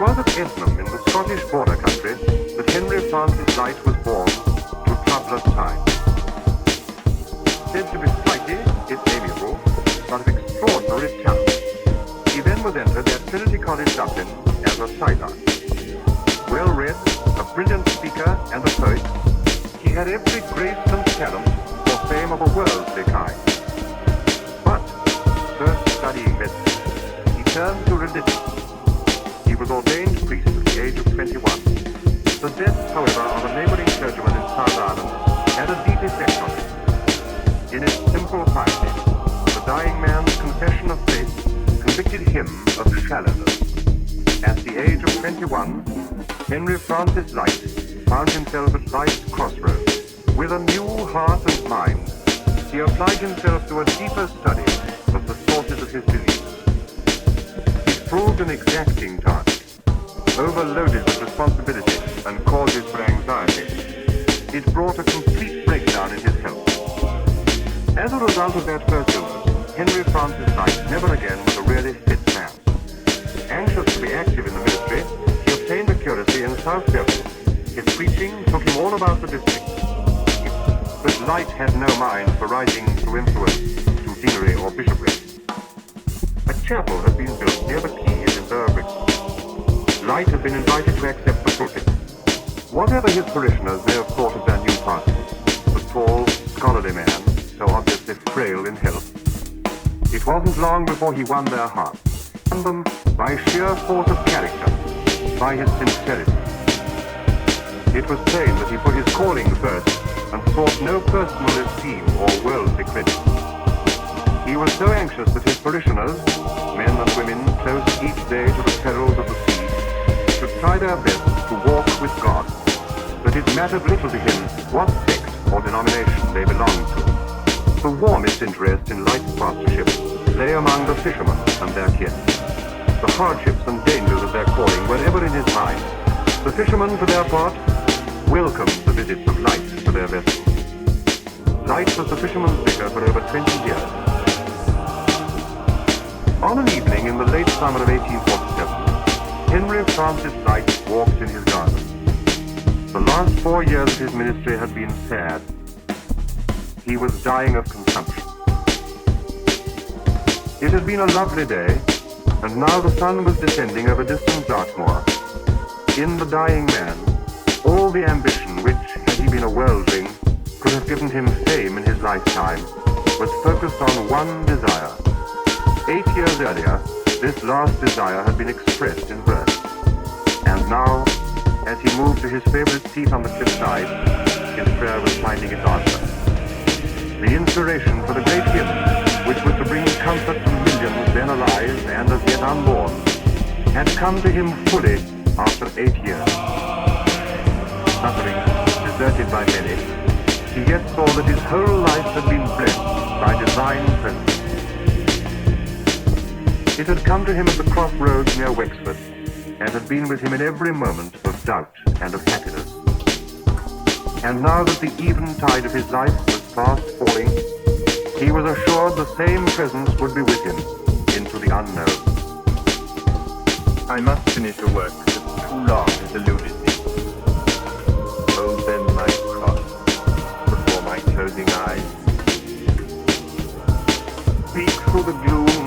was at Ednam in the Scottish border country that Henry Francis Lyte was born to troublous times. Said to be flighty, yet amiable, but of extraordinary talent. He then was entered at Trinity College, Dublin, as a sideline. Well-read, a brilliant speaker and a poet, he had every grace and talent for fame of a worldly kind. But, first studying medicine, he turned to religion. He was ordained priest at the age of 21. The death, however, of a neighboring clergyman in South Ireland had a deep effect on him. In its simple piety, the dying man's confession of faith convicted him of shallowness. At the age of 21, Henry Francis Lyte found himself at life's crossroads. With a new heart and mind, he applied himself to a deeper study of the sources of his disease. It proved an exacting task, overloaded with responsibility and causes for anxiety. It brought a complete breakdown in his health. As a result of that first illness, Henry Francis Lyte never again was a really fit man. Anxious to be active in the ministry, he obtained a curacy in South Devon. His preaching took him all about the district. But Lyte had no mind for rising to influence, to deanery or bishopric. A chapel had been built near the quay in Brixham. Lyte had been invited to accept the pulpit. Whatever his parishioners may have thought of their new pastor, the tall, scholarly man, so obviously frail in health, it wasn't long before he won their hearts. Won them by sheer force of character, by his sincerity. It was plain that he put his calling first and sought no personal esteem or worldly credit. He was so anxious that his parishioners, men and women close each day to the perils of the sea, should try their best to walk with God, that it mattered little to him what sect or denomination they belonged to. The warmest interest in Lyte's pastorship lay among the fishermen and their kin. The hardships and dangers of their calling were ever in his mind. The fishermen, for their part, welcomed the visits of Lyte to their vessels. Lyte was the fisherman's vicar for over 20 years. On an evening in the late summer of 1847, Henry Francis Lyte walked in his garden. The last 4 years of his ministry had been sad. He was dying of consumption. It had been a lovely day, and now the sun was descending over distant Dartmoor. In the dying man, all the ambition which, had he been a worldling, could have given him fame in his lifetime, was focused on one desire. 8 years earlier, this last desire had been expressed in verse. And now, as he moved to his favorite seat on the cliffside, his prayer was finding its answer. The inspiration for the great hymn, which was to bring comfort to millions then alive and as yet unborn, had come to him fully after 8 years. Suffering, deserted by many, he yet saw that his whole life had been blessed by divine presence. It had come to him at the crossroads near Wexford, and had been with him in every moment of doubt and of happiness. And now that the eventide of his life was fast falling, he was assured the same presence would be with him into the unknown. I must finish a work that too long has eluded me. Hold then my cross before my closing eyes. Speak through the gloom